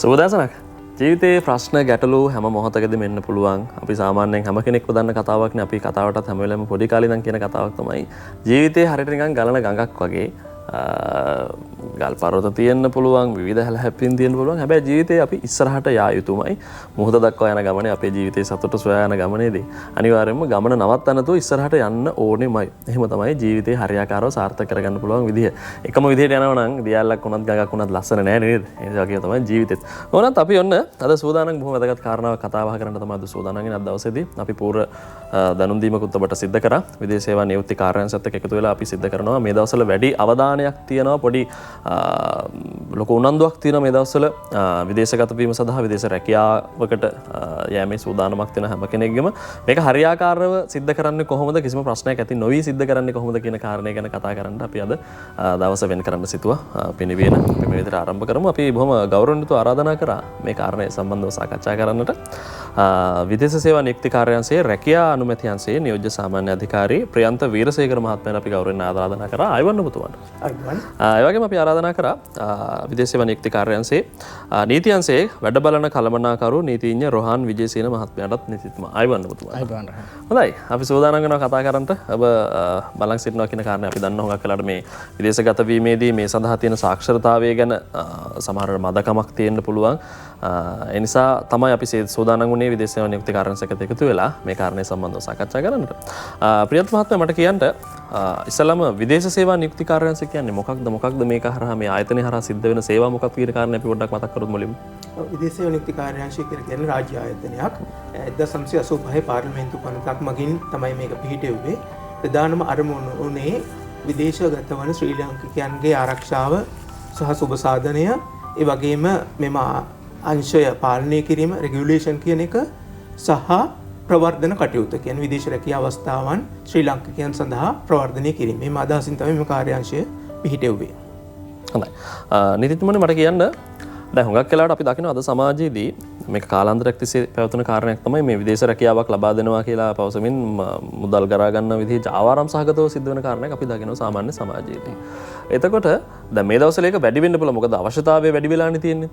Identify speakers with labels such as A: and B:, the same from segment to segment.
A: සුබදසනක් ජීවිතේ ප්‍රශ්න ගැටලු හැම මොහොතකදී මෙන්න පුළුවන්. අපි සාමාන්‍යයෙන් හැම කෙනෙක්ම දන්න කතාවක්නේ. අපි කතාවටත් හැම වෙලාවෙම පොඩි කාලේ ඉඳන් කියන කතාවක් තමයි ජීවිතේ හරියට නිකන් ගලන ගඟක් වගේ. ගල් පර්වත තියෙන්න පුළුවන්, විවිධ හැලහැප්පීම් තියෙන්න පුළුවන්. හැබැයි ජීවිතේ අපි ඉස්සරහට යා යුතුමයි. මොහොත දක්වා යන ගමනේ අපේ ජීවිතේ සතුට සොයා යන ගමනේදී අනිවාර්යයෙන්ම ගමන නවත්තන්න නැතුව ඉස්සරහට යන්න ඕනෙමයි. එහෙම තමයි ජීවිතේ හරියාකාරව සාර්ථක කරගන්න පුළුවන් විදිහ. එකම විදිහට යනවා නම් දියල්ලක් වුණත් ගඟක් වුණත් ලස්සන නෑ නේද? ඒ වගේ තමයි ජීවිතෙත්. ඕනත් අපි ඔන්න අද සූදානම් බොහොම වැදගත් කාරණාවක් කතා බහ කරන්න තමයි අද සූදානම් වෙන අද දවසේදී අපි පූර්ව දැනුම් දීමකුත් ඔබට සිද්ධ කරා. විදේශ සේවා නියුක්ති කාර්යාංශයත් එක්ක එකතු වෙලා අපි සිද්ධ කරනවා. මේ දවස්වල වැඩි අවධානයක් තියෙනවා, පොඩි ලොකු උනන්දුවක් තියෙනවා මේ දවස්වල විදේශගත වීම සඳහා විදේශ රැකියාවකට යෑමේ සූදානමක් තියෙන හැම කෙනෙක්ගේම මේක හරියාකාරව සිද්ධ කරන්නේ කොහොමද, කිසිම ප්‍රශ්නයක් ඇති නොවි සිද්ධ කරන්නේ කොහොමද කියන කාරණේ ගැන කතා කරන්න අපි අද දවස වෙන් කරන්න සිතුවා. පිනවින අපි මේ විදිහට ආරම්භ කරමු. අපි බොහොම ගෞරවණීයව ආරාධනා කරා මේ කාරණේ සම්බන්ධව සාකච්ඡා කරන්නට. විදේශ සේවා නියුක්ති කාර්යාංශයේ රැකියා අනුමැති අංශයේ නියෝජ්‍ය සාමාන්‍ය අධිකාරී ප්‍රියන්ත වීරසේකර මහත්මයාට අපි ගෞරවයෙන් ආරාධනා කරා. ආයුබෝවන් ඔබතුමාට. ඒ වගේම අපි ආරාධනා කරා විදේශ සේවා නියුක්ති කාර්යාංශයේ නීති අංශයේ වැඩ බලන කළමනාකරු නීතිඥ රොහාන් විජේසේන මහත්මයාටත් නීතිතුමා ආයුබෝවන් ඔබතුමාට. ආයුබෝවන්. හොඳයි. අපි සූදානම් වෙනවා කතා කරන්නට. ඔබ බලන් සිටිනවා කියන කාරණේ අපි දන්නවා හුඟක් වෙලාවට මේ විදේශගත වීමේදී මේ සඳහා තියෙන සාක්ෂරතාවය ගැන සමහර මදකමක් තියෙන්න පුළුවන්. ඒ නිසා තමයි අපි සූදානම් වුණේ විදේශ සේවා නියුක්ති කාර්යාංශයකට එකතු වෙලා මේ කාරණේ සම්බන්ධව සාකච්ඡා කරන්නට. ප්‍රියන්ත මහත්මයා මට කියන්න ඉස්සලම විදේශ සේවා නියුක්ති කාර්යාංශය කියන්නේ මොකක්ද මේක හරහා මේ ආයතනය හරහා සිද්ධ වෙන සේවා මොකක්ද කියන කාරණේ අපි පොඩ්ඩක් මතක් කරොත් මුලින්ම.
B: විදේශ සේවා නියුක්ති කාර්යාංශය කියන්නේ රාජ්‍ය ආයතනයක්. 1985 පාර්ලිමේන්තු පනතක් මගින් තමයි මේක පිහිටෙව්වේ. ප්‍රධානම අරමුණ උනේ විදේශගත වන ශ්‍රී ලාංකිකයන්ගේ ආරක්ෂාව සහ සුබ සාධනය, ඒ වගේම මෙම අංශය පාලනය කිරීම, රෙගියුලේෂන් කියන එක සහ ප්‍රවර්ධන කටයුතු කියන්නේ විදේශ රැකියා අවස්ථාවන් ශ්‍රී ලාංකිකයන් සඳහා ප්‍රවර්ධනය කිරීම. මේ අදහසින් තමයි මේ කාර්යාංශය පිහිටෙව්වේ.
A: හොඳයි. නීතිතුමනි මට කියන්න දැන් හුඟක් වෙලාවට අපි දකිනවා අද සමාජයේදී මේක කාලාන්තරයක් තිස්සේ පැවතුන කාරණයක් තමයි මේ විදේශ රැකියාවක් ලබා දෙනවා කියලා පවසමින් මුදල් ගරා ගන්න විදිහේ ජාවාරම් සහගතව සිද්ධ වෙන කාරණයක් අපි දකිනවා සාමාන්‍ය සමාජයේදී. එතකොට දැන් මේ දවස්වල ඒක වැඩි වෙන්න පුළුවන්. මොකද අවශ්‍යතාවය වැඩි වෙලානේ තියෙන්නේ.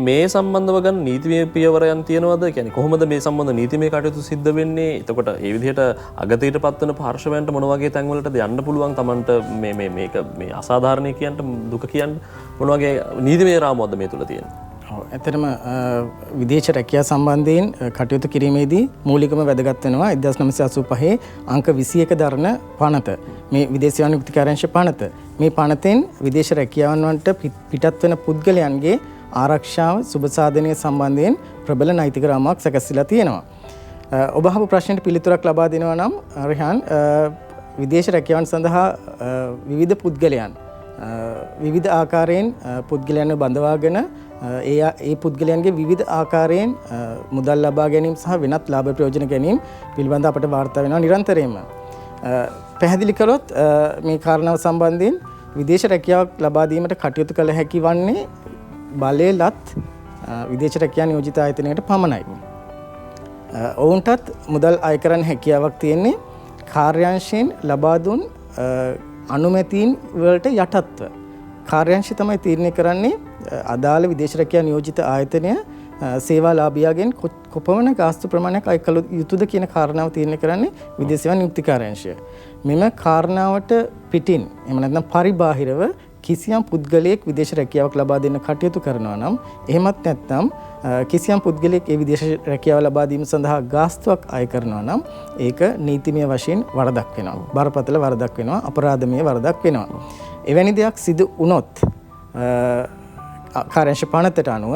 A: මේ සම්බන්ධව ගන්න නීතිමය පියවරයන් තියෙනවද? කියන්නේ කොහොමද මේ සම්බන්ධ නීතිමය කටයුතු සිද්ධ වෙන්නේ? එතකොට ඒ විදිහට අගතියට පත්වන පාර්ශවයන්ට මොන වගේ තැන්වලටද යන්න පුළුවන්? Tamanට මේක මේ අසාධාරණයි කියන්න, දුක කියන්න මොන වගේ නීතිමය රාමුවක්ද මේ තුල තියෙන්නේ?
C: ඇත්තටම විදේශ රැකියා සම්බන්ධයෙන් කටයුතු කිරීමේදී මූලිකම වැදගත් වෙනවා 1985 අංක 21 දරන පනත. මේ විදේශ සේවා නියුක්ති කාර්යාංශ පනත. මේ පනතෙන් විදේශ රැකියාවන් වලට පිටත් වෙන පුද්ගලයන්ගේ ආරක්ෂාව සුබ සාධනය සම්බන්ධයෙන් ප්‍රබල නෛතික රාමුවක් සැකසීලා තියෙනවා. ඔබ අහපු ප්‍රශ්නෙට පිළිතුරක් ලබා දෙනවා නම් රිහාන් විදේශ රැකියාවන් සඳහා විවිධ පුද්ගලයන් විවිධ ආකාරයෙන් පුද්ගලයන්ව බඳවාගෙන ඒ පුද්ගලයන්ගේ විවිධ ආකාරයෙන් මුදල් ලබා ගැනීම සහ වෙනත් ලාභ ප්‍රයෝජන ගැනීම පිළිබඳ අපට වාර්තා වෙනවා නිරන්තරයෙන්ම. පැහැදිලි කළොත් මේ කාරණාව සම්බන්ධයෙන් විදේශ රැකියාවක් ලබා දීමට කටයුතු කළ හැකි වන්නේ බලයලත් විදේශ රැකියා නියෝජිත ආයතනයකට පමණයි. ඔවුන්ටත් මුදල් අය කරන්න හැකියාවක් තියෙන්නේ කාර්යාංශයෙන් ලබා දුන් අනුමැතීන් වලට යටත්ව. කාර්යාංශය තමයි තීරණය කරන්නේ අදාළ විදේශ රැකියා නියෝජිත ආයතනය සේවා ලාභියාගෙන් කොපමණ ගාස්තු ප්‍රමාණයක් අය කළ යුතුද කියන කාරණාව තීරණය කරන්නේ විදේශ සේවා නියුක්ති කාර්යාංශය. මෙම කාරණාවට පිටින් එහෙම නැත්නම් පරිබාහිරව කිසියම් පුද්ගලයෙක් විදේශ රැකියාවක් ලබා දෙන්න කටයුතු කරනවා නම් එහෙමත් නැත්නම් කිසියම් පුද්ගලයෙක් ඒ විදේශ රැකියාව ලබා දීම සඳහා ගාස්තුවක් අය කරනවා නම් ඒක නීතිමය වශයෙන් වරදක් වෙනවා. බරපතල වරදක් වෙනවා. අපරාධමය වරදක් වෙනවා. එවැනි දෙයක් සිදු වුණොත් කාර්යාංශ පනතට අනුව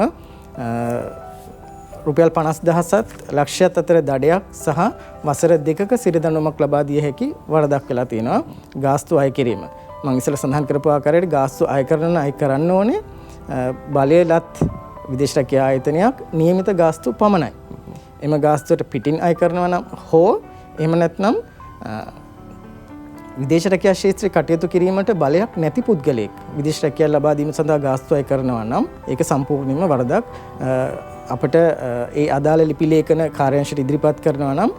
C: රුපියල් 50,000ත් ලක්ෂයත් අතර දඩයක් සහ වසර 2ක සිරදඬුවමක් ලබා දිය හැකි වරදක් වෙලා තියෙනවා ගාස්තු අය කිරීම. මම ඉස්සෙල්ලා සඳහන් කරපු ආකාරයට ගාස්තු අය කරන්න ඕනේ බලයලත් විදේශ රැකියා ආයතනයක් නියමිත ගාස්තු පමණයි. එම ගාස්තුවට පිටින් අය කරනවා නම් හෝ එහෙම නැත්නම් විදේශ රැකියා ක්ෂේත්‍රයේ කටයුතු කිරීමට බලයක් නැති පුද්ගලයෙක් විදේශ රැකියාව ලබා දීම සඳහා ගාස්තු අය කරනවා නම් ඒක සම්පූර්ණයෙන්ම වරදක්. අපට ඒ අදාළ ලිපි ලේඛන කාර්යාංශයට ඉදිරිපත් කරනවා නම්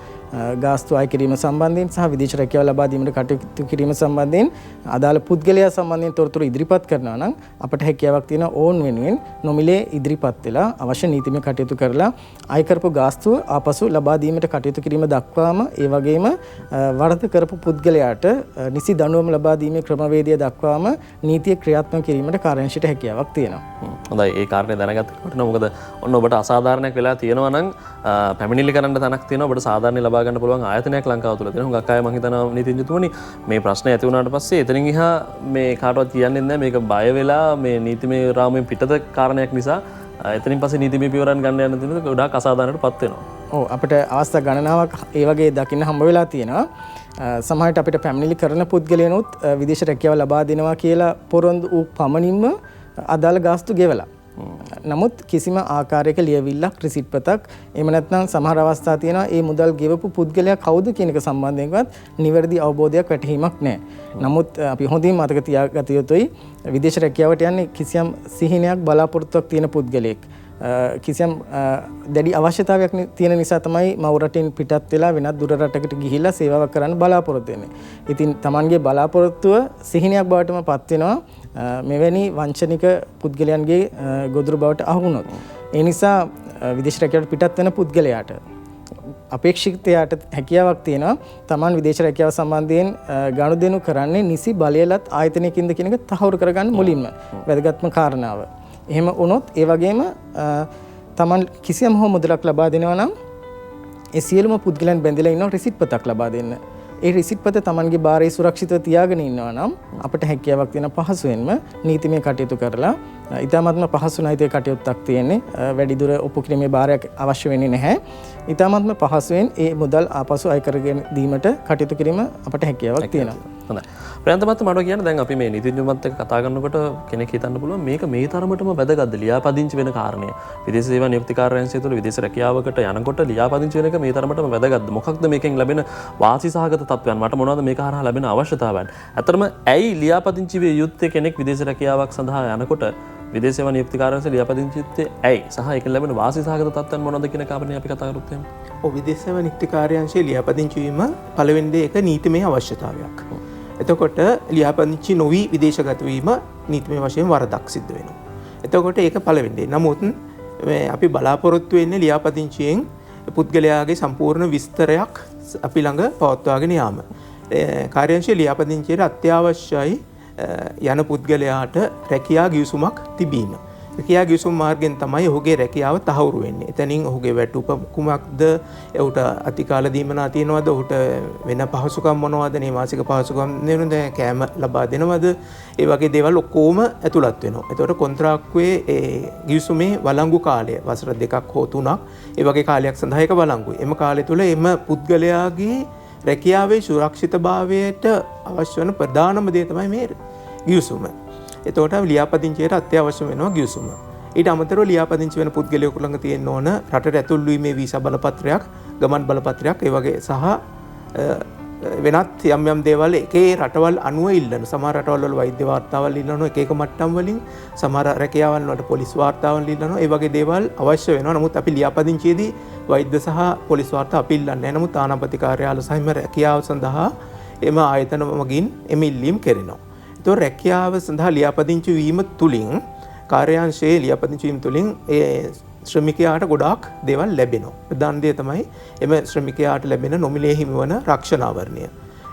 C: ගාස්තු අය කිරීම සම්බන්ධයෙන් සහ විදේශ රැකියාව ලබා දීමට කටයුතු කිරීම සම්බන්ධයෙන් අදාළ පුද්ගලයා සම්බන්ධයෙන් තොරතුරු ඉදිරිපත් කරනවා නම් අපට හැකියාවක් තියෙන ඕන් වෙනුවෙන් නොමිලේ ඉදිරිපත් වෙලා අවශ්‍ය නීතිමය කටයුතු කරලා අය කරපු ගාස්තුව ආපසු ලබා දීමට කටයුතු කිරීම දක්වාම ඒ වගේම වරද කරපු පුද්ගලයාට නිසි දඬුවම ලබා දීමේ ක්‍රමවේදය දක්වාම නීතිය ක්‍රියාත්මක කිරීමට කාර්යාංශයට හැකියාවක් තියෙනවා.
A: හොඳයි ඒ කාරණේ දැනගත්තට මොකද ඔන්න ඔබට අසාධාරණයක් වෙලා තියෙනවා නම් පැමිණිලි කරන්න තැනක් තියෙනවා ඔබට සාධාරණේ ලබා ගන්න පුළුවන් ආයතනයක් ලංකාව තුල තියෙනවා. හුඟක් අය මම හිතනවා නීතිඥතුමනි මේ ප්‍රශ්නේ ඇති වුණාට පස්සේ එතනින් එහා මේ කාටවත් කියන්නේ නැහැ මේක බය වෙලා මේ නීතිමය රාමුවෙන් පිටත කාරණයක් නිසා එතනින් පස්සේ නීතිමය පියවරන් ගන්න යන දිනවල ගොඩාක් අසාධාරණයටපත් වෙනවා.
C: ඔව් අපිට අවස්ථා ගණනාවක් ඒ වගේ දකින්න හම්බ වෙලා තියෙනවා. සමහරවිට අපිට පැමිණිලි කරන පුද්ගලයන්ොත් විදේශ රැකියාව ලබා දෙනවා කියලා පොරොන්දු වූ පමණින්ම අදාළ ගාස්තු ගෙවලා. නමුත් කිසිම ආකාරයක ලියවිල්ලක් රිසිට් පතක් එහෙම නැත්නම් සමහර අවස්ථා තියෙනවා ඒ මුදල් ගෙවපු පුද්ගලයා කවුද කියන එක සම්බන්ධයෙන්වත් නිවැරදි අවබෝධයක් වැටහීමක් නැහැ. නමුත් අපි හොඳින් මතක තියාගත යුතුයි විදේශ රැකියාවට යන්නේ කිසියම් සිහිනයක් බලාපොරොත්තුවක් තියෙන පුද්ගලයෙක්. කිසියම් දැඩි අවශ්‍යතාවයක් තියෙන නිසා තමයි මව් රටින් පිටත් වෙලා වෙනත් දුර රටකට ගිහිල්ලා සේවාවක් කරන්න බලාපොරොත්තු වෙන්නේ. ඉතින් Tamanගේ බලාපොරොත්තුව සිහිනයක් බවටම පත් වෙනවා මෙවැනි වංචනික පුද්ගලයන්ගේ ගොදුරු බවට අහු වුණොත්. ඒ නිසා විදේශ රැකියාවට පිටත් වෙන පුද්ගලයාට අපේක්ෂිතයාට හැකියාවක් තියෙනවා Taman විදේශ රැකියාව සම්බන්ධයෙන් ගනුදෙනු කරන්නේ නිසි බලයලත් ආයතනයකින්ද කියන එක තහවුරු කරගන්න මුලින්ම වැදගත්ම කාරණාව. එහෙම වුණොත් ඒ වගේම Taman කිසියම් හෝ මුදලක් ලබා දෙනවා නම් ඒ සියලුම පුද්ගලයන් බැඳලා ඉන්නවා රිසිට් පතක් ලබා දෙන්න. ඒ රිසිට් පත Tamanගේ බාරයේ සුරක්ෂිතව තියාගෙන ඉන්නවා නම් අපිට හැකියාවක් තියෙන පහසුවෙන්ම නීතිමය කටයුතු කරලා ඊටාත්ම පහසු නෛතික කටයුත්තක් තියෙන්නේ වැඩිදුර ඔප්පු කිරීමේ බාරයක් අවශ්‍ය වෙන්නේ නැහැ. ඊටාත්ම පහසුවෙන් ඒ මුදල් ආපසු අය කරගෙන දීමට කටයුතු කිරීම අපට හැකියාවක් තියෙනවා.
A: හොඳයි. ප්‍රියන්ත මහත්මයා මට කියන්න දැන් අපි මේ නීතිඥතුමත් එක්ක කතා කරනකොට කෙනෙක් හිතන්න පුළුවන් මේක මේ තරමටම වැදගත්ද ලියාපදිංචි වෙන කාරණය. විදේශ සේවා නියුක්ති කාර්යාංශය තුළ විදේශ රැකියාවකට යනකොට ලියාපදිංචි වෙන එක මේ තරමටම වැදගත්ද? මොකක්ද මේකෙන් ලැබෙන වාසි සහගත තත්ත්වයන්? මට මොනවද මේක හරහා ලැබෙන අවශ්‍යතාවයන්? ඇත්තටම ඇයි ලියාපදිංචි විය යුත්තේ කෙනෙක් විදේශ රැකියාවක් සඳහා යනකොට විදේශ සේවා නියුක්ති කාර්යාංශය ලියාපදිංචි යුත්තේ ඇයි? සහ ඒකෙන් ලැබෙන වාසි සහගත තත්ත්වයන් මොනවද කියන කාරණේ අපි කතා කරොත් එහෙම.
B: ඔව් විදේශ සේවා නියුක්ති කාර්යාංශයේ ලියාපදිංචි වීම පළවෙනි දේ ඒක නීතිමය අවශ්‍යතාවයක්. එතකොට ලියාපදිංචි නොවි විදේශගත වීම නීතිමය වශයෙන් වරදක් සිද්ධ වෙනවා. එතකොට ඒක පළවෙනි දේ. නමුත් අපි බලාපොරොත්තු වෙන්නේ ලියාපදිංචියෙන් පුද්ගලයාගේ සම්පූර්ණ විස්තරයක් අපි ළඟ පවත්වාගෙන යාම. කාර්යාංශයේ ලියාපදිංචියට අත්‍යවශ්‍යයි යන පුද්ගලයාට රැකියා ගිවිසුමක් තිබීම. රැකියා ගිවිසුම් මාර්ගයෙන් තමයි ඔහුගේ රැකියාව තහවුරු වෙන්නේ. එතනින් ඔහුගේ වැටුප කුමක්ද, ඔහුට අතිකාල දීමනා තියෙනවද, ඔහුට වෙන පහසුකම් මොනවද, නේවාසික පහසුකම් නෙවෙයිද, කෑම ලබා දෙනවද, ඒ වගේ දේවල් ඔක්කොම ඇතුළත් වෙනවා. එතකොට කොන්ත්‍රාක්කුවේ ඒ ගිවිසුමේ වළංගු කාලය වසර 2ක් හෝ 3ක් ඒ වගේ කාලයක් සඳහා ඒක වළංගුයි. එම කාලය තුල එම පුද්ගලයාගේ රැකියාවේ සුරක්ෂිතභාවයට අවශ්‍ය වන ප්‍රධානම දේ තමයි මේ ගිවිසුම. එතකොට ලියාපදිංචියට අත්‍යවශ්‍ය වෙනවා ගිවිසුම. ඊට අමතරව ලියාපදිංචි වෙන පුද්ගලයෙකු ළඟ තියෙන්න ඕන රටට ඇතුල් වීමේ වීසා බලපත්‍රයක්, ගමන් බලපත්‍රයක්, ඒ වගේ සහ වෙනත් යම් යම් දේවල් එකේ රටවල් අනුව ඉල්ලන. සමහර රටවල් වල වෛද්‍ය වාර්තාවල් ඉල්ලනවා එක එක මට්ටම් වලින්, සමහර රැකියාවල් වලට පොලිස් වාර්තාවල් ඉල්ලනවා. ඒ වගේ දේවල් අවශ්‍ය වෙනවා. නමුත් අපි ලියාපදිංචියේදී වෛද්‍ය සහ පොලිස් වාර්තා අපි ඉල්ලන්නේ නැහැ. නමුත් ආනාපති කාර්යාල සහ එම රැකියාව සඳහා එම ආයතන මගින් එම ඉල්ලීම් කරනවා. ඒතොර රැකියාව සඳහා ලියාපදිංචි වීම තුලින් කාර්යාංශයේ ලියාපදිංචි වීම තුලින් ඒ ශ්‍රමිකයාට ගොඩාක් දේවල් ලැබෙනවා. ප්‍රධාන දේ තමයි එම ශ්‍රමිකයාට ලැබෙන නොමිලේ හිමිවන රක්ෂණාවරණය.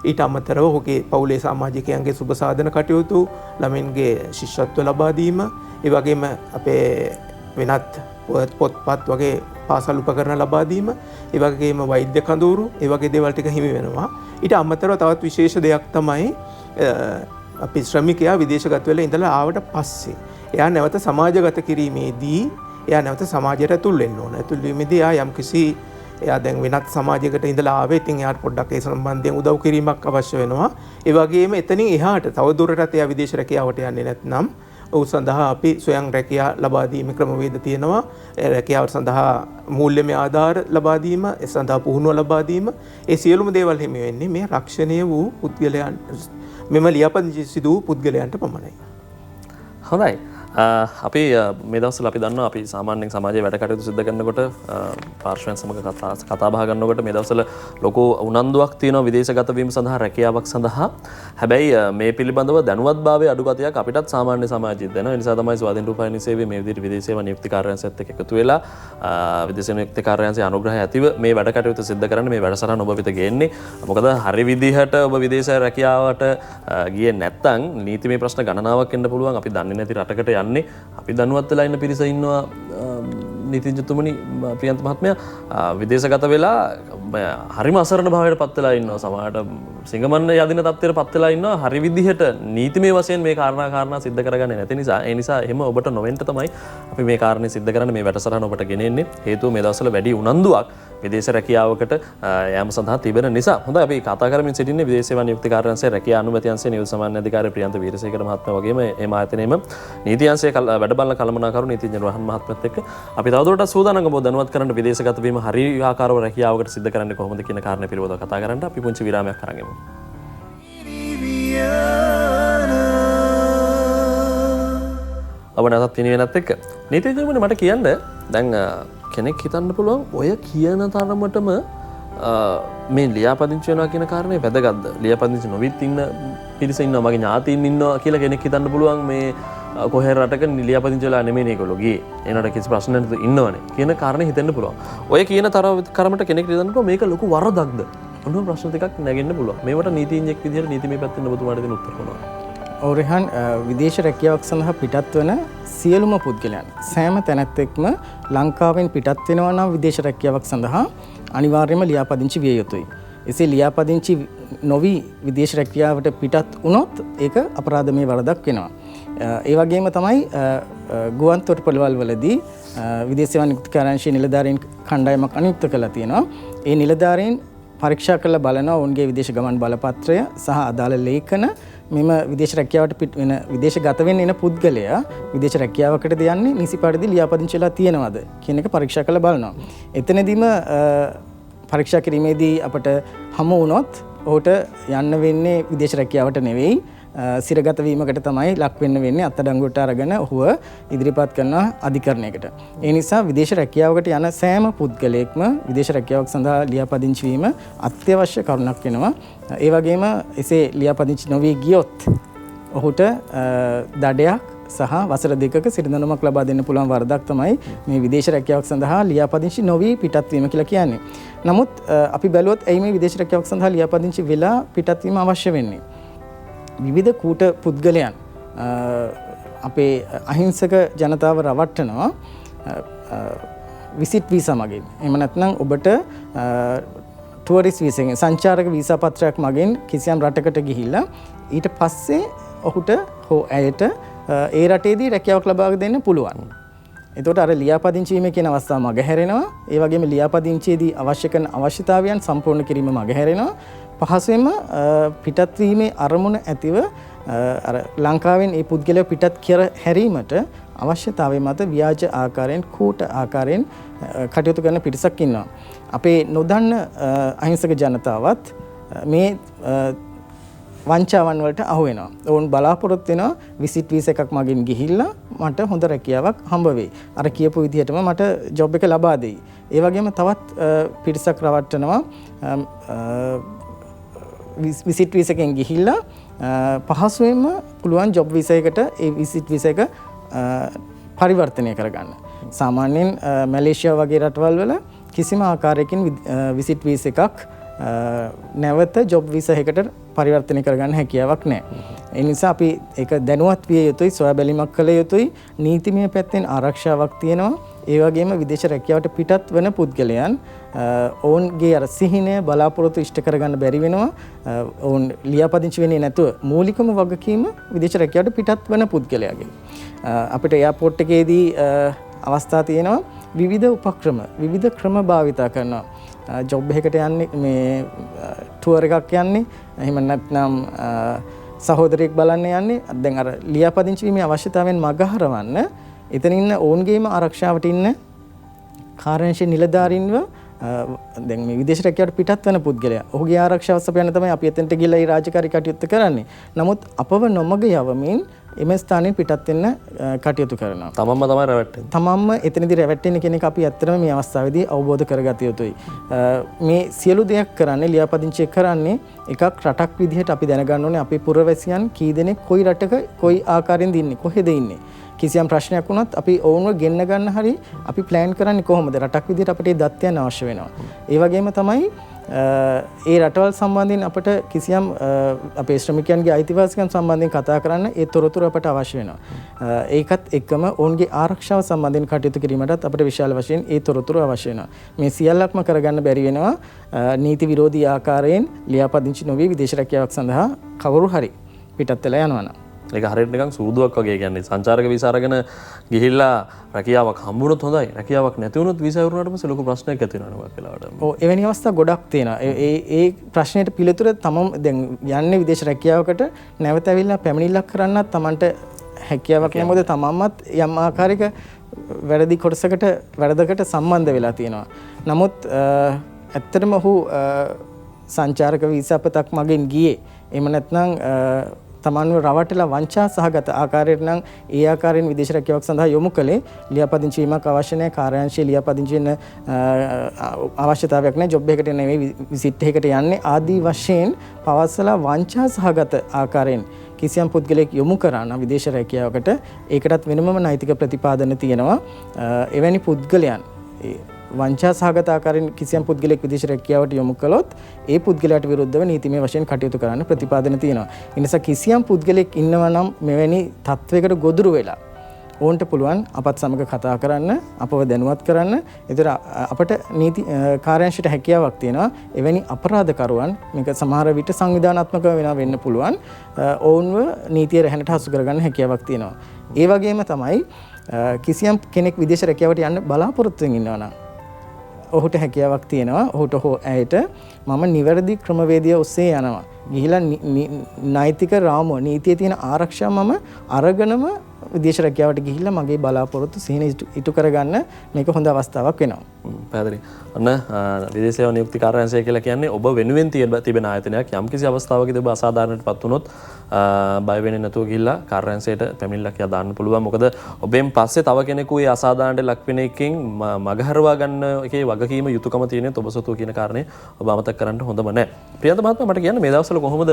B: ඊට අමතරව ඔහුගේ පවුලේ සමාජිකයන්ගේ සුබ සාධන කටයුතු, ළමයින්ගේ ශිෂ්‍යත්ව ලබා දීම, ඒ වගේම අපේ වෙනත් පොත්පත් වගේ පාසල් උපකරණ ලබා දීම, ඒ වගේම වෛද්‍ය කඳවුරු, ඒ වගේ දේවල් ටික හිමි වෙනවා. ඊට අමතරව තවත් විශේෂ දෙයක් තමයි අපි ශ්‍රමිකයා විදේශගත වෙලා ඉඳලා ආවට පස්සේ එයා නැවත සමාජගත කිරීමේදී එයා නැවත සමාජයට ඇතුල් වෙන්න ඕන. ඇතුල් වීමේදී එයා යම්කිසි එයා දැන් වෙනත් සමාජයකට ඉඳලා ආවේ. ඉතින් එයාට පොඩ්ඩක් ඒ සම්බන්ධයෙන් උදව් කිරීමක් අවශ්‍ය වෙනවා. ඒ වගේම එතනින් එහාට තවදුරටත් එයා විදේශ රැකියාවට යන්නේ නැත්නම් ඔහු සඳහා අපි ස්වයං රැකියා ලබා දීමේ ක්‍රමවේද තියෙනවා. රැකියාව සඳහා මූල්‍යමය ආධාර ලබා දීම, ඒ සඳහා පුහුණුව ලබා දීම, ඒ සියලුම දේවල් හිමි වෙන්නේ මේ රක්ෂණීය වූ පුද්ගලයන් මෙම ලියාපදිංචි සිදු වූ පුද්ගලයන්ට පමණයි.
A: හොඳයි. අපි මේ දවස්වල අපි දන්නවා අපි සාමාන්‍යයෙන් සමාජයේ වැඩ කටයුතු සිදු කරනකොට පාර්ශ්වයන් සමග කතා බහ කරනකොට මේ දවස්වල ලොකු උනන්දුවක් තියෙනවා විදේශගත වීම සඳහා රැකියාවක් සඳහා. හැබැයි මේ පිළිබඳව දැනුවත්භාවයේ අඩු ගතියක් අපිටත් සාමාන්‍ය සමාජයේත් දැනෙනවා. ඒ නිසා තමයි ස්වාධීන රූපවාහිනී සේවයේ මේ විදිහට විදේශ සේවා නියුක්ති කාර්යාංශයත් එක්ක එකතු වෙලා විදේශ නියුක්ති කාර්යාංශයේ අනුග්‍රහය ඇතිව මේ වැඩ කටයුතු සිදු කරන්න මේ වැඩසටහන ඔබ වෙත ගේන්නේ. මොකද හරි විදිහට ඔබ විදේශ රැකියාවට ගියේ නැත්නම් නීතිමය ප්‍රශ්න ගණනාවක් එන්න පුළුවන්. අපි දන්නේ නැති රටකට යන්නේ. අපි දැනුවත් වෙලා ඉන්න පිරිස ඉන්නවා නීතිඥතුමනි ප්‍රියන්ත මහත්මයා විදේශගත වෙලා හරිම අසරණ භාවයට පත් වෙලා ඉන්නවා. සමහරට සිංගමන්න යදින තත්ත්වයට පත් වෙලා ඉන්නවා. හරි විදිහට නීතිමය වශයෙන් මේ කාරණා සිද්ධ කරගන්නේ නැති නිසා ඒ නිසා එහෙම ඔබට නොවෙන්න තමයි අපි මේ කාරණේ සිද්ධ කරන්න මේ වැඩසටහන ඔබට ගෙනෙන්නේ. හේතුව මේ දවස්වල වැඩි උනන්දුවක් විදේශ රැකියාවකට යාම සඳහා තිබෙන නිසා. හොඳයි අපි කතා කරමින් සිටින්නේ විදේශ සේවා නියුක්ති කාර්යාංශයේ රැකියා අනුමැති අංශයේ නියුත් සමාන්‍ය අධිකාරී ප්‍රියන්ත වීරසේකර මහත්මයා වගේම එම ආයතනයේම නීති අංශයේ වැඩ බලන කළමනාකරු නීතිඥ රෝහන් මහත්මයාත් එක්ක අපි තවදුරටත් සූදානම් ඔබ දැනුවත් කරන්න විදේශගත වීම හරි ආකාරව රැකියාවකට සිද්ධ කරන්නේ කොහොමද කියන කාරණේ පිළිබඳව කතා කරන්න අපි පුංචි විරාමයක් අරන් එමු. ඔබ නැවතත් පිනවෙනත් එක්ක නීතිඥතුමනි මට කියන්න දැන් කෙනෙක් හිතන්න පුළුවන් ඔය කියන තරමටම මේ ලියාපදිංචි වෙනවා කියන කාරණේ වැදගත්ද? ලියාපදිංචි නොවිත් ඉන්න පිරිස ඉන්නවා මගේ ඥාතීන් ඉන්නවා කියලා කෙනෙක් හිතන්න පුළුවන් මේ කොහේ රටක ලියාපදිංචි වෙලා නෙමෙයි ඒගොල්ලෝ ගියේ. ඒනට කිසි ප්‍රශ්න නැතුව ඉන්නවනේ කියන කාරණේ හිතෙන්න පුළුවන්. ඔය කියන තරමට කෙනෙක් හිතන්න පුළුවන් මේක ලොකු වරදක්ද? ඔන්න ප්‍රශ්න ටිකක් නැගෙන්න පුළුවන්. මේවට නීතිඥයෙක් විදිහට නීතිමය පැත්තෙන් ඔබතුමාට දෙන උත්තර මොනවද?
C: ඔවරහන් විදේශ රැකියාවක් සඳහා පිටත් වන සියලුම පුද්ගලයන් සෑම තැනැත්තෙක්ම ලංකාවෙන් පිටත් වෙනවා නම් විදේශ රැකියාවක් සඳහා අනිවාර්යයෙන්ම ලියාපදිංචි විය යුතුයි. එසේ ලියාපදිංචි නොවි විදේශ රැකියාවට පිටත් වුණොත් ඒක අපරාධමය වරදක් වෙනවා. ඒ වගේම තමයි ගුවන් තොටුපළවල් වලදී විදේශ සේවා නියුක්ති කාර්යාංශයේ නිලධාරීන් කණ්ඩායමක් අනියුක්ත කරලා තියෙනවා. ඒ නිලධාරීන් පරීක්ෂා කරලා බලනවා ඔවුන්ගේ විදේශ ගමන් බලපත්‍රය සහ අදාළ ලේඛන මෙම විදේශ රැකියාවට පිට වෙන විදේශගත වෙන්න එන පුද්ගලයා විදේශ රැකියාවකටද යන්නේ නිසි පරිදි ලියාපදිංචි වෙලා තියෙනවද කියන එක පරීක්ෂා කරලා බලනවා. එතනදීම පරීක්ෂා කිරීමේදී අපට හමු වුණොත් ඔහුට යන්න වෙන්නේ විදේශ රැකියාවට නෙවෙයි සිරගත වීමකට තමයි ලක් වෙන්න වෙන්නේ. අත්අඩංගුවට අරගෙන ඔහුව ඉදිරිපත් කරන අධිකරණයකට. ඒ නිසා විදේශ රැකියාවකට යන සෑම පුද්ගලයෙක්ම විදේශ රැකියාවක් සඳහා ලියාපදිංචි වීම අත්‍යවශ්‍ය කරුණක් වෙනවා. ඒ වගේම එසේ ලියාපදිංචි නොවී ගියොත් ඔහුට දඩයක් සහ වසර 2ක සිරිදඬුවමක් ලබා දෙන්න පුළුවන් වරදක් තමයි මේ විදේශ රැකියාවක් සඳහා ලියාපදිංචි නොවී පිටත් වීම කියලා කියන්නේ. නමුත් අපි බැලුවොත් එයි මේ විදේශ රැකියාවක් සඳහා ලියාපදිංචි වෙලා පිටත් වීම අවශ්‍ය වෙන්නේ. විවිධ කූට පුද්ගලයන් අපේ අහිංසක ජනතාව රවට්ටනවා විසිට් වීසා මගින්. එහෙම නැත්නම් ඔබට ටුවරිස්ට් වීසාවෙන් සංචාරක වීසා පත්‍රයක් මගින් කිසියම් රටකට ගිහිල්ලා ඊට පස්සේ ඔහුට හෝ ඇයට ඒ රටේදී රැකියාවක් ලබා දෙන්න පුළුවන්. එතකොට අර ලියාපදිංචි වීම කියන අවස්ථාව මගහැරෙනවා. ඒ වගේම ලියාපදිංචියේදී අවශ්‍ය කරන අවශ්‍යතාවයන් සම්පූර්ණ කිරීම මගහැරෙනවා. පහසුවෙන්ම පිටත් වීමේ අරමුණ ඇතිව අර ලංකාවෙන් මේ පුද්ගලයා පිටත් කර හැරීමට අවශ්‍යතාවය මත ව්‍යාජ ආකාරයෙන් කූට ආකාරයෙන් කටයුතු කරන පිරිසක් ඉන්නවා. අපේ නොදන්න අහිංසක ජනතාවත් මේ වංචාවන් වලට අහු වෙනවා. ඔවුන් බලාපොරොත්තු වෙනවා විසිට් වීසා එකක් මගින් ගිහිල්ලා මට හොඳ රැකියාවක් හම්බ වෙයි. අර කියපු විදිහටම මට ජොබ් එක ලබා දෙයි. ඒ වගේම තවත් පිරිසක් රවට්ටනවා විසිට් වීසා එකෙන් ගිහිල්ලා පහසුවෙන්ම පුළුවන් ජොබ් වීසා එකට ඒ විසිට් වීසා එක පරිවර්තනය කරගන්න. සාමාන්‍යයෙන් මැලේසියාව වගේ රටවල් වල කිසිම ආකාරයකින් විසිට් වීසා එකක් නැවත ජොබ් වීසා එකකට පරිවර්තනය කරගන්න හැකියාවක් නැහැ. ඒ නිසා අපි ඒක දැනුවත් විය යුතුයි, සොයා බැලීමක් කළ යුතුයි. නීතිමය පැත්තෙන් ආරක්ෂාවක් තියෙනවා. ඒ වගේම විදේශ රැකියාවට පිටත් වෙන පුද්ගලයන් ඔවුන්ගේ අර සිහිනය බලාපොරොත්තු ඉෂ්ට කරගන්න බැරි වෙනවා. ඔවුන් ලියාපදිංචි වෙන්නේ නැතුව මූලිකම වගකීම විදේශ රැකියාවට පිටත් වෙන පුද්ගලයාගේ. අපිට එයාපෝට් එකේදී අවස්ථා තියෙනවා විවිධ උපක්‍රම විවිධ ක්‍රම භාවිතා කරනවා. ජොබ් එකකට යන්නේ මේ ටුවර් එකක් යන්නේ එහෙම නැත්නම් සහෝදරයෙක් බලන්න යන්නේ. දැන් අර ලියාපදිංචි වීමේ අවශ්‍යතාවයෙන් මගහරවන්න එතන ඉන්න ඔවුන්ගේම ආරක්ෂාවට ඉන්න කාර්යාංශයේ නිලධාරීන්ව දැන් මේ විදේශ රැකියාවට පිටත් වෙන පුද්ගලයා ඔහුගේ ආරක්ෂාව සපයන්න තමයි අපි එතනට ගිහලා මේ රාජකාරී කටයුත්ත කරන්නේ. නමුත් අපව නොමග යවමින් එම ස්ථානයෙන් පිටත් වෙන්න කටයුතු කරනවා.
A: තමන්ම තමයි රැවටෙන්නේ.
C: තමන්ම එතනදී රැවටෙන කෙනෙක් අපි ඇත්තටම මේ අවස්ථාවේදී අවබෝධ කරගත යුතුයි. මේ සියලු දෙයක් කරන්නේ ලියාපදිංචි කරන්නේ එකක් රටක් විදිහට අපි දැනගන්න ඕනේ අපේ පුරවැසියන් කී දෙනෙක් කොයි රටක කොයි ආකාරයෙන්ද ඉන්නේ කොහෙද ඉන්නේ. කිසියම් ප්‍රශ්නයක් වුණත් අපි ඔවුන්ව ගෙන්න ගන්න හරි අපි ප්ලෑන් කරන්නේ කොහොමද? රටක් විදිහට අපිට ඒ දත්තයන් අවශ්‍ය වෙනවා. ඒ වගේම තමයි ඒ රටවල් සම්බන්ධයෙන් අපට කිසියම් අපේ ශ්‍රමිකයන්ගේ අයිතිවාසිකම් සම්බන්ධයෙන් කතා කරන්න ඒ තොරතුරු අපට අවශ්‍ය වෙනවා. ඒකත් එක්කම ඔවුන්ගේ ආරක්ෂාව සම්බන්ධයෙන් කටයුතු කිරීමටත් අපට විශාල වශයෙන් ඒ තොරතුරු අවශ්‍ය වෙනවා. මේ සියල්ලක්ම කරගන්න බැරි වෙනවා නීති විරෝධී ආකාරයෙන් ලියාපදිංචි නොවී විදේශ රැකියාවක් සඳහා කවුරු හරි පිටත් වෙලා යනවා නම්.
A: ඒක හරියට නිකන් සූදුවක් වගේ කියන්නේ සංචාරක වීසා අරගෙන ගිහිල්ලා රැකියාවක් හම්බුනොත් හොඳයි. රැකියාවක් නැති වුණොත් වීසා ඉවරනාට පස්සේ ලොකු ප්‍රශ්නයක් ඇති වෙනවා නේද වෙලාවට.
C: ඔව් එවැනි අවස්ථා ගොඩක් තියෙනවා. ඒ ප්‍රශ්නෙට පිළිතුර තමම දැන් යන්නේ විදේශ රැකියාවකට නැවත ඇවිල්ලා පැමිණිල්ලක් කරන්නත් තමන්ට හැකියාවක් නැහැ. මොකද තමන්මත් යම් ආකාරයක වැඩි කොටසකට වැඩකට සම්බන්ධ වෙලා තියෙනවා. නමුත් ඇත්තටම ඔහු සංචාරක වීසා පතක් මගින් ගියේ. එහෙම නැත්නම් තමන්ව රවටලා වංචා සහගත ආකාරයට නම් ඒ ආකාරයෙන් විදේශ රැකියාවක් සඳහා යොමු කළේ ලියාපදිංචි වීමක් අවශ්‍ය නැහැ. කාර්යාංශයේ ලියාපදිංචි වෙන අවශ්‍යතාවයක් නැහැ. ජොබ් එකකට නෙවෙයි විසිට් එකකට යන්නේ. ආදී වශයෙන් පවස්සලා වංචා සහගත ආකාරයෙන් කිසියම් පුද්ගලයෙක් යොමු කරා නම් විදේශ රැකියාවකට ඒකටත් වෙනමම නෛතික ප්‍රතිපාදන තියෙනවා. එවැනි පුද්ගලයන් වංචා සහගත ආකාරයෙන් කිසියම් පුද්ගලයෙක් විදේශ රැකියාවට යොමු කළොත් ඒ පුද්ගලයාට විරුද්ධව නීතිමය වශයෙන් කටයුතු කරන්න ප්‍රතිපාදන තියෙනවා. ඒ නිසා කිසියම් පුද්ගලයෙක් ඉන්නවා නම් මෙවැනි තත්වයකට ගොදුරු වෙලා ඕන්ට පුළුවන් අපත් සමග කතා කරන්න, අපව දැනුවත් කරන්න. ඒතර අපට නීති කාර්යාංශයට හැකියාවක් තියෙනවා එවැනි අපරාධකරුවන් මේක සමහර විට සංවිධානාත්මකව වෙන්න පුළුවන් ඔවුන්ව නීතිය රැහැනට හසු කරගන්න හැකියාවක් තියෙනවා. ඒ වගේම තමයි කිසියම් කෙනෙක් විදේශ රැකියාවට යන්න බලාපොරොත්තු වෙමින් ඉන්නවා නම් ඔහුට හැකියාවක් තියෙනවා. ඔහුට හෝ ඇයට මම නිවැරදි ක්‍රමවේදය ඔස්සේ යනවා. ගිහිලා නෛතික රාමුව නීතියේ තියෙන ආරක්ෂාව මම අරගෙනම විදේශ රැකියාවට ගිහිල්ලා මගේ බලාපොරොත්තු සිහින ඉටු කරගන්න මේක හොඳ අවස්ථාවක් වෙනවා.
A: පැහැදිලි. අන්න විදේශ සේවා නියුක්ති කාර්යාංශය කියලා කියන්නේ ඔබ වෙනුවෙන් තිබෙන ආයතනයක්. යම්කිසි අවස්ථාවකදී ඔබ අසාධාරණයටපත් වුණොත් බය වෙන්නේ නැතුව ගිහිල්ලා කාර්යාංශයට පැමිණිල්ලක් දාන්න පුළුවන්. මොකද ඔබෙන් පස්සේ තව කෙනෙකු ඒ අසාධාරණයට ලක් වෙන එකෙන් මගහරවා ගන්න එකේ වගකීම යුතුයකම තියෙන ඔබ සතු කියන කාරණේ ඔබ අමතක කරන්න හොඳම නැහැ. ප්‍රියන්ත මහත්මයා මට කියන්න මේ දවස්වල කොහොමද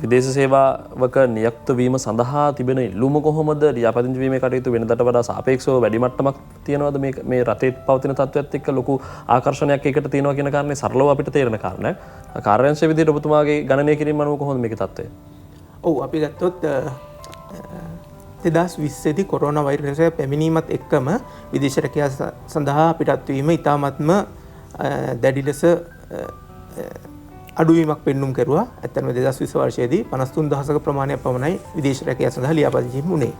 A: විදේශ සේවාවක නියුක්ත වීම සඳහා තිබෙන ඉල්ලුම කොහොමද? ලියාපදිංචි වීමේ කටයුතු වෙනදට වඩා සාපේක්ෂව වැඩි මට්ටමක් තියෙනවද මේ රටේ පවතින තත්ත්වයක් එක්ක ලොකු ආකර්ෂණයක් ඒකට තියෙනවා කියන කාරණේ සරලව අපිට තේරෙන කාරණයක්. කාර්යාංශ විදිහට ඔබතුමාගේ ගණනය කිරීම අනුව කොහොමද මේකේ තත්ත්වය?
B: ඔව් අපි ගත්තොත් 2020 දී කොරෝනා වෛරසය පැමිණීමත් එක්කම විදේශ රැකියාව සඳහා පිටත් වීම ඉතාමත්ම දැඩි ලෙස අඩුවීමක් පෙන්නුම් කරුවා. ඇත්තටම 2020 වර්ෂයේදී 53000ක ප්‍රමාණයක් පමණයි විදේශ රැකියාව සඳහා ලියාපදිංචි වුණේ.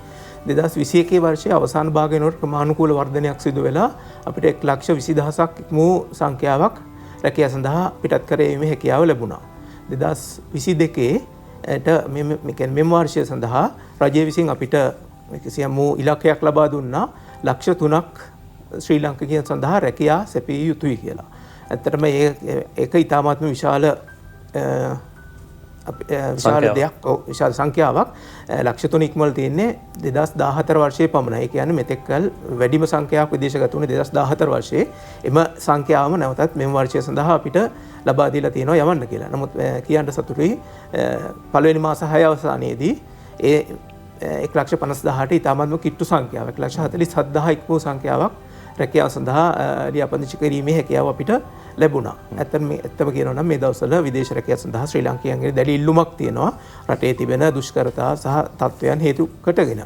B: 2021 වර්ෂයේ අවසාන භාගයේ නොර ක්‍රමානුකූල වර්ධනයක් සිදු වෙලා අපිට 1,20,000ක් ඉක්මූ සංඛ්‍යාවක් රැකියාව සඳහා පිටත් කරවීමේ හැකියාව ලැබුණා. 2022ට මෙම වර්ෂය සඳහා රජය විසින් අපිට කිසියම් ඉලක්කයක් ලබා දුන්නා 3,00,000ක් ශ්‍රී ලාංකිකයන් සඳහා රැකියාව සැපිය යුතුයි කියලා. ඇත්තටම ඒක ඉතාමත්ම විශාල දෙයක්. විශාල සංඛ්‍යාවක්. 3,00,000 ඉක්මවල තියෙන්නේ 2014 වර්ෂයේ පමණයි. ඒ කියන්නේ මෙතෙක්කල් වැඩිම සංඛ්‍යාවක් විදේශගත වුණේ 2014 වර්ෂයේ. එම සංඛ්‍යාවම නැවතත් මෙම වර්ෂය සඳහා අපිට ලබා දීලා තියෙනවා යවන්න කියලා. නමුත් කියන්න සතුටුයි පළවෙනි මාස 6 අවසානයේදී ඒ 1,50,000ට ඉතාමත්ම කිට්ටු සංඛ්‍යාවක් 1,47,000 ඉක්මූ සංඛ්‍යාවක් රැකියාව සඳහා ලියාපදිංචි කිරීමේ හැකියාව අපිට ලැබුණා. ඇත්තම කියනවා නම් මේ දවස්වල විදේශ රැකියාව සඳහා ශ්‍රී ලාංකිකයන්ගේ දැඩි ඉල්ලුමක් තියෙනවා. රටේ තිබෙන දුෂ්කරතා සහ තත්ත්වයන් හේතු කොටගෙන.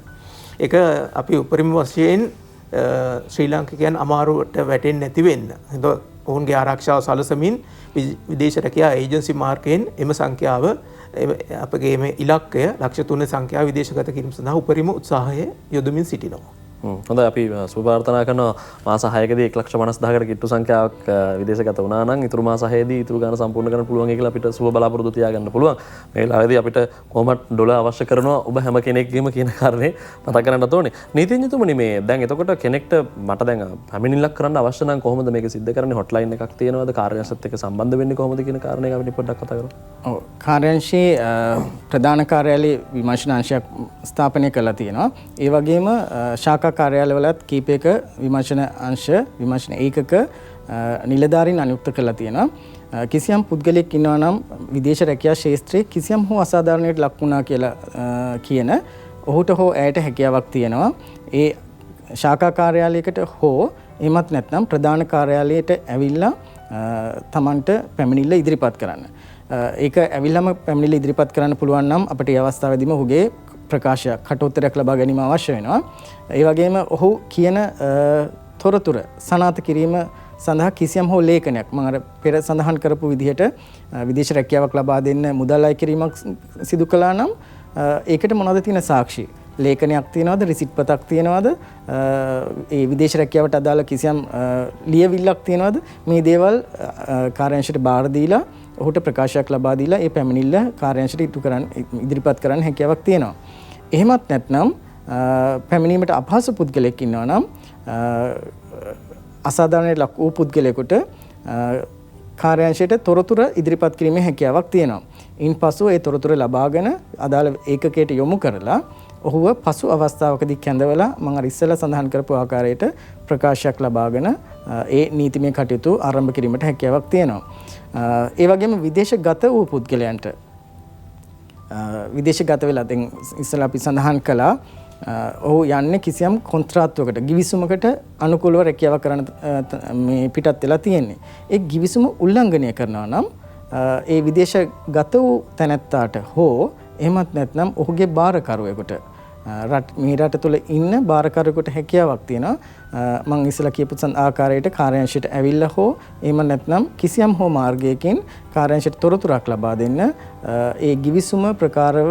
B: ඒක අපි උපරිම වශයෙන් ශ්‍රී ලාංකිකයන් අමාරුවට වැටෙන්නේ නැති වෙන්න. ඔවුන්ගේ ආරක්ෂාව සලසමින් විදේශ රැකියා ඒජන්සි මාර්ගයෙන් එම සංඛ්‍යාව අපගේ මේ ඉලක්කය 3,00,000 සංඛ්‍යාව විදේශගත කිරීම සඳහා උපරිම උත්සාහය යොදමින් සිටිනවා.
A: හොඳයි අපි සුබ ප්‍රාර්ථනා කරනවා මාස 6කදී 1,50,000කට කිට්ටු සංඛ්‍යාවක් විදේශගත වුණා නම් ඉතුරු මාස 6ේදී ඉතුරු ගාන සම්පූර්ණ කරන්න පුළුවන් කියලා අපිට සුබ බලාපොරොත්තු තියාගන්න පුළුවන්. මේ වෙලාවේදී අපිට කොහොමද ඩොලර් අවශ්‍ය කරනවා ඔබ හැම කෙනෙක්ගේම කියන කාරණේ මතක් කරගන්නත් ඕනේ. නීතිඥතුමනි මේ දැන් එතකොට කෙනෙක්ට මට දැන් පැමිණිල්ලක් කරන්න අවශ්‍ය නම් කොහොමද මේක සිද්ධ කරන්නේ? හොට්ලයින් එකක් තියෙනවද? කාර්යාංශයත් එක්ක සම්බන්ධ වෙන්නේ කොහොමද කියන කාරණේ අපිට පොඩ්ඩක් කතා කරමු.
C: ඔව් කාර්යාංශයේ ප්‍රධාන කාර්යාලයේ විමර්ශනාංශයක් ස්ථාපනය කරලා තියෙනවා. ඒ වගේම ශාඛා කාර්යාලවලත් කීපයක විමර්ශන අංශ විමර්ශන ඒකක නිලධාරීන් අනුයුක්ත කරලා තියෙනවා. කිසියම් පුද්ගලයෙක් ඉන්නවා නම් විදේශ රැකියා ක්ෂේත්‍රයේ කිසියම් හෝ අසාධාරණයකට ලක් වුණා කියලා කියන ඔහුට හෝ ඇයට හැකියාවක් තියෙනවා. ඒ ශාඛා කාර්යාලයකට හෝ එමත් නැත්නම් ප්‍රධාන කාර්යාලයට ඇවිල්ලා තමන්ට පැමිණිල්ල ඉදිරිපත් කරන්න. ඒක ඇවිල්ලාම පැමිණිල්ල ඉදිරිපත් කරන්න පුළුවන් නම් අපිට ඒ අවස්ථාවේදීම ඔහුගේ ප්‍රකාශයක් කටුතරයක් ලබා ගැනීම අවශ්‍ය වෙනවා. ඒ වගේම ඔහු කියන තොරතුර සනාථ කිරීම සඳහා කිසියම් හෝ ලේඛනයක් මම අර පෙර සඳහන් කරපු විදිහට විදේශ රැකියාවක් ලබා දෙන්න මුදල් අය කිරීමක් සිදු කළා නම් ඒකට මොනවද තියෙන සාක්ෂි? ලේඛනයක් තියනවද? රිසිට් පතක් තියනවද? ඒ විදේශ රැකියාවට අදාළ කිසියම් ලියවිල්ලක් තියනවද? මේ දේවල් කාර්යාංශයට බාර දීලා ඔහුට ප්‍රකාශයක් ලබා දීලා ඒ පැමිණිල්ල කාර්යාංශයට ඉදිරිපත් කරන්න හැකියාවක් තියෙනවා. එහෙමත් නැත්නම් පැමිණීමට අපහසු පුද්ගලයෙක් ඉන්නවා නම් අසාධාරණයට ලක් වූ පුද්ගලයෙකුට කාර්යාංශයට තොරතුරු ඉදිරිපත් කිරීමේ හැකියාවක් තියෙනවා. ඉන්පසු ඒ තොරතුරු ලබාගෙන අදාළ ඒකකයට යොමු කරලා ඔහුව පසු අවස්ථාවකදී කැඳවලා මම අර ඉස්සෙල්ලා සඳහන් කරපු ආකාරයට ප්‍රකාශයක් ලබාගෙන ඒ නීතිමය කටයුතු ආරම්භ කිරීමට හැකියාවක් තියෙනවා. ඒ වගේම විදේශගත වූ පුද්ගලයන්ට විදේශගත වෙලා දැන් ඉස්සෙල්ලා අපි සඳහන් කළා ඔහු යන්නේ කිසියම් කොන්ත්‍රාත්තුවකට ගිවිසුමකට අනුකූලව රැකියාව කරන්න මේ පිටත් වෙලා තියෙන්නේ. ඒ ගිවිසුම උල්ලංඝනය කරනවා නම් ඒ විදේශගත වූ තැනැත්තාට හෝ එහෙමත් නැත්නම් ඔහුගේ බාරකරුවෙකුට මේ රට තුළ ඉන්න බාරකරුවෙකුට හැකියාවක් තියෙනවා. මම ඉස්සෙල්ලා කියපු ආකාරයට කාර්යාංශයට ඇවිල්ලා හෝ එහෙම නැත්නම් කිසියම් හෝ මාර්ගයකින් කාර්යාංශයට තොරතුරක් ලබා දෙන්න ඒ ගිවිසුම ප්‍රකාරව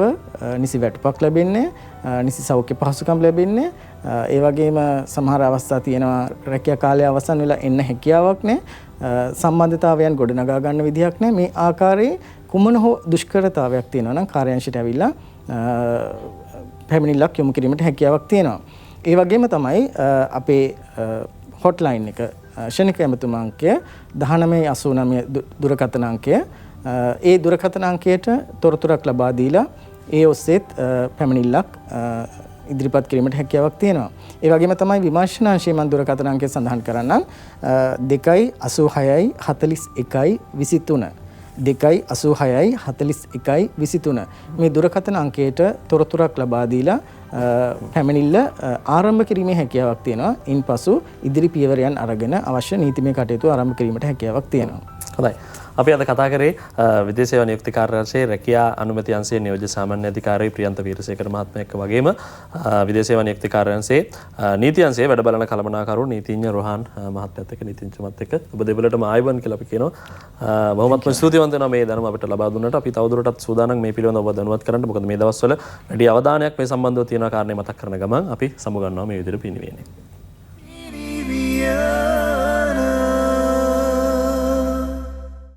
C: නිසි වැටුපක් ලැබෙන්නේ, නිසි සෞඛ්‍ය පහසුකම් ලැබෙන්නේ. ඒ වගේම සමහර අවස්ථා තියෙනවා රැකියා කාලය අවසන් වෙලා එන්න හැකියාවක් නැහැ. සම්බන්ධතාවයන් ගොඩනගා ගන්න විදිහක් නැහැ. මේ ආකාරයේ කුමන හෝ දුෂ්කරතාවයක් තියෙනවා නම් කාර්යාංශයට ඇවිල්ලා පැමිණිල්ලක් යොමු කිරීමට හැකියාවක් තියෙනවා. ඒ වගේම තමයි අපේ හොට්ලයින් එක ශනික ඇමතුම් අංකය 1989 දුරකථන අංකය. ඒ දුරකථන අංකයට තොරතුරක් ලබා දීලා ඒ ඔස්සේත් පැමිණිල්ලක් ඉදිරිපත් කිරීමට හැකියාවක් තියෙනවා. ඒ වගේම තමයි විමර්ශනාංශයේ මන් දුරකථන අංකය සඳහන් කරන්නම් 286 41 23 286 41 23 මේ දුරකථන අංකයට තොරතුරක් ලබා දීලා පැමිණිල්ල ආරම්භ කිරීමේ හැකියාවක් තියෙනවා. ඉන්පසු ඉදිරි පියවරයන් අරගෙන අවශ්‍ය නීතිමය කටයුතු ආරම්භ කිරීමට හැකියාවක් තියෙනවා.
A: හොඳයි. අපි අද කතා කරේ විදේශ සේවා නියුක්ති කාර්යාංශයේ රැකියා අනුමැති අංශයේ නියෝජ්‍ය සාමාන්‍ය අධිකාරී ප්‍රියන්ත වීරසේකර මහත්මයා එක්ක වගේම විදේශ සේවා නියුක්ති කාර්යාංශයේ නීති අංශයේ වැඩ බලන කළමනාකරු නීතිඥ රොහාන් මහත්මයාත් එක්ක නීතිඥතුමත් එක්ක ඔබ දෙපළටම ආයුබෝවන් කියලා අපි කියනවා. බොහොමත්ම ස්තුතිවන්ත වෙනවා මේ දැනුම අපිට ලබා දුන්නට. අපි තවදුරටත් සූදානම් මේ පිළිබඳව ඔබ දැනුවත් කරන්න. මොකද මේ දවස්වල වැඩි අවධානයක් මේ සම්බන්ධව තියෙන කාරණේ මතක් කරන ගමන් අපි සමුගන්නවා මේ විදිහට පින්වීමේ.